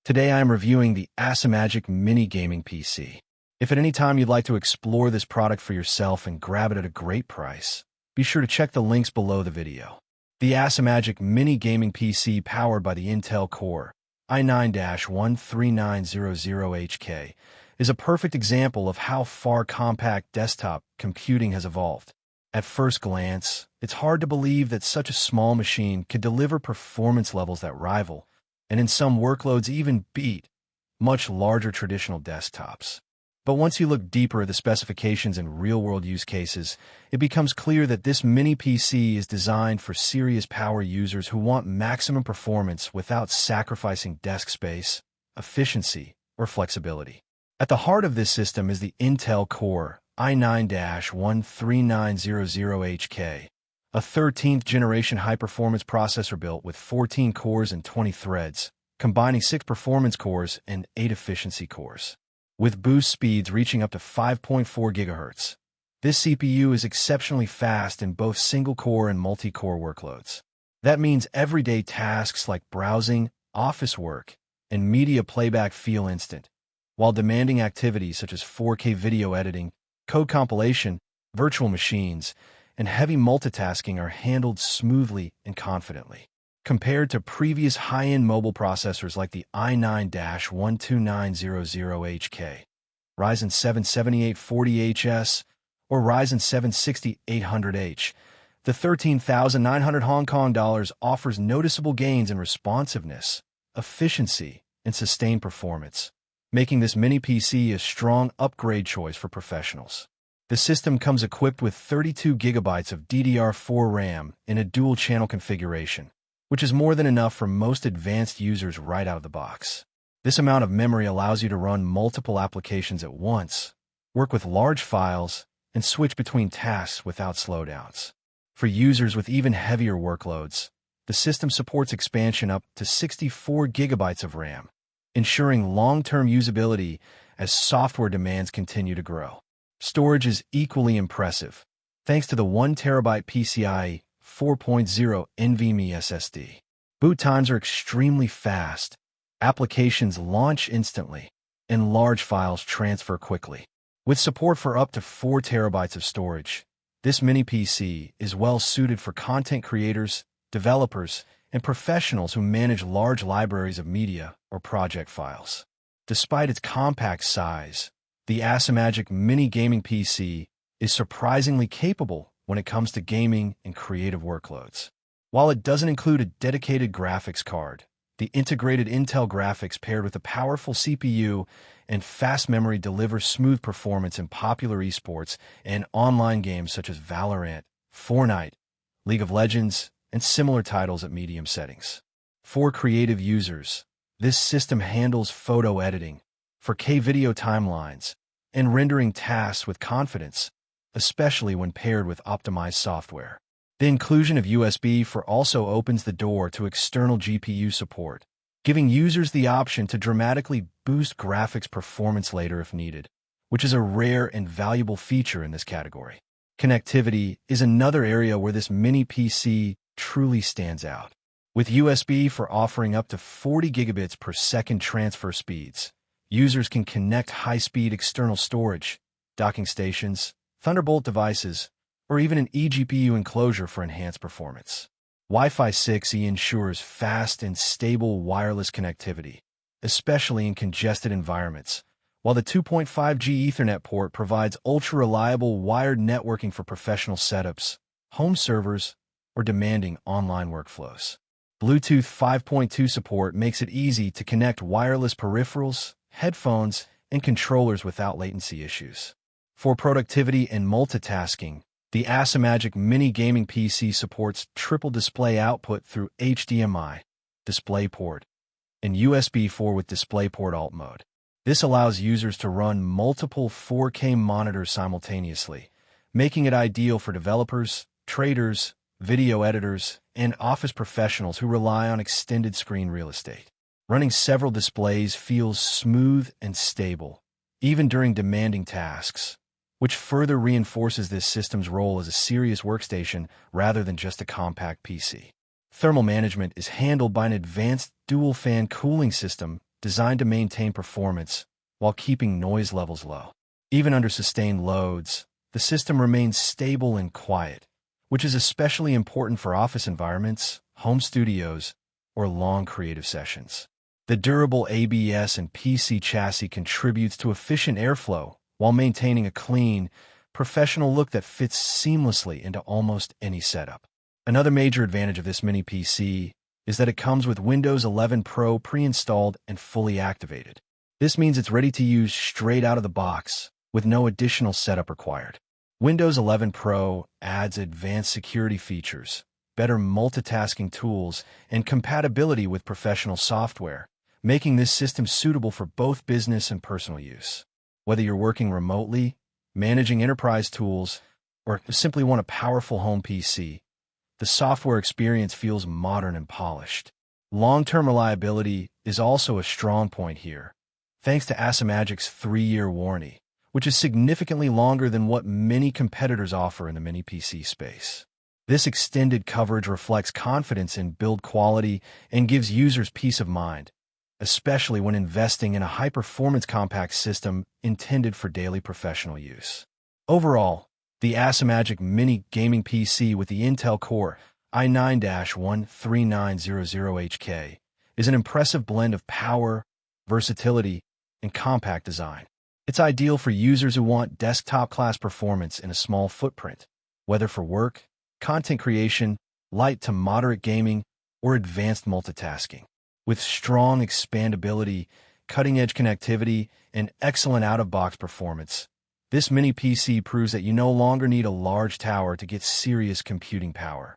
Today I am reviewing the ACEMAGIC Mini Gaming PC. If at any time you'd like to explore this product for yourself and grab it at a great price, be sure to check the links below the video. The ACEMAGIC Mini Gaming PC powered by the Intel Core i9-13900HK is a perfect example of how far compact desktop computing has evolved. At first glance, it's hard to believe that such a small machine could deliver performance levels that rival, and in some workloads even beat, much larger traditional desktops. But once you look deeper at the specifications and real-world use cases, it becomes clear that this mini PC is designed for serious power users who want maximum performance without sacrificing desk space, efficiency, or flexibility. At the heart of this system is the Intel Core i9-13900HK, a 13th generation high-performance processor built with 14 cores and 20 threads, combining 6 performance cores and 8 efficiency cores. With boost speeds reaching up to 5.4 GHz, this CPU is exceptionally fast in both single-core and multi-core workloads. That means everyday tasks like browsing, office work, and media playback feel instant, while demanding activities such as 4K video editing, code compilation, virtual machines, and heavy multitasking are handled smoothly and confidently. Compared to previous high-end mobile processors like the i9-12900HK, Ryzen 7 7840HS, or Ryzen 7 6800H, the 13,900 Hong Kong dollars offers noticeable gains in responsiveness, efficiency, and sustained performance, making this mini PC a strong upgrade choice for professionals. The system comes equipped with 32 GB of DDR4 RAM in a dual-channel configuration, which is more than enough for most advanced users right out of the box. This amount of memory allows you to run multiple applications at once, work with large files, and switch between tasks without slowdowns. For users with even heavier workloads, the system supports expansion up to 64 GB of RAM, ensuring long-term usability as software demands continue to grow. Storage is equally impressive, thanks to the 1TB PCIe 4.0 NVMe SSD. Boot times are extremely fast, applications launch instantly, and large files transfer quickly. With support for up to 4 TB of storage, this mini PC is well suited for content creators, developers, and professionals who manage large libraries of media or project files. Despite its compact size, the ACEMAGIC Mini Gaming PC is surprisingly capable when it comes to gaming and creative workloads. While it doesn't include a dedicated graphics card, the integrated Intel graphics paired with a powerful CPU and fast memory deliver smooth performance in popular esports and online games such as Valorant, Fortnite, League of Legends, and similar titles at medium settings. For creative users, this system handles photo editing, 4K video timelines, and rendering tasks with confidence, especially when paired with optimized software. The inclusion of USB 4 also opens the door to external GPU support, giving users the option to dramatically boost graphics performance later if needed, which is a rare and valuable feature in this category. Connectivity is another area where this mini PC truly stands out. With USB 4 offering up to 40 gigabits per second transfer speeds, users can connect high-speed external storage, docking stations, Thunderbolt devices, or even an eGPU enclosure for enhanced performance. Wi-Fi 6E ensures fast and stable wireless connectivity, especially in congested environments, while the 2.5G Ethernet port provides ultra-reliable wired networking for professional setups, home servers, or demanding online workflows. Bluetooth 5.2 support makes it easy to connect wireless peripherals, headphones, and controllers without latency issues. For productivity and multitasking, the ACEMAGIC Mini Gaming PC supports triple display output through HDMI, DisplayPort, and USB 4 with DisplayPort Alt mode. This allows users to run multiple 4K monitors simultaneously, making it ideal for developers, traders, video editors, and office professionals who rely on extended screen real estate. Running several displays feels smooth and stable, even during demanding tasks, which further reinforces this system's role as a serious workstation rather than just a compact PC. Thermal management is handled by an advanced dual-fan cooling system designed to maintain performance while keeping noise levels low. Even under sustained loads, the system remains stable and quiet, which is especially important for office environments, home studios, or long creative sessions. The durable ABS and PC chassis contributes to efficient airflow while maintaining a clean, professional look that fits seamlessly into almost any setup. Another major advantage of this mini PC is that it comes with Windows 11 Pro pre-installed and fully activated. This means it's ready to use straight out of the box, with no additional setup required. Windows 11 Pro adds advanced security features, better multitasking tools, and compatibility with professional software, making this system suitable for both business and personal use. Whether you're working remotely, managing enterprise tools, or simply want a powerful home PC, the software experience feels modern and polished. Long-term reliability is also a strong point here, thanks to ACEMAGIC's 3-year warranty, which is significantly longer than what many competitors offer in the mini PC space. This extended coverage reflects confidence in build quality and gives users peace of mind, especially when investing in a high-performance compact system intended for daily professional use. Overall, the ACEMAGIC Mini Gaming PC with the Intel Core i9-13900HK is an impressive blend of power, versatility, and compact design. It's ideal for users who want desktop-class performance in a small footprint, whether for work, content creation, light to moderate gaming, or advanced multitasking. With strong expandability, cutting-edge connectivity, and excellent out-of-box performance, this mini PC proves that you no longer need a large tower to get serious computing power.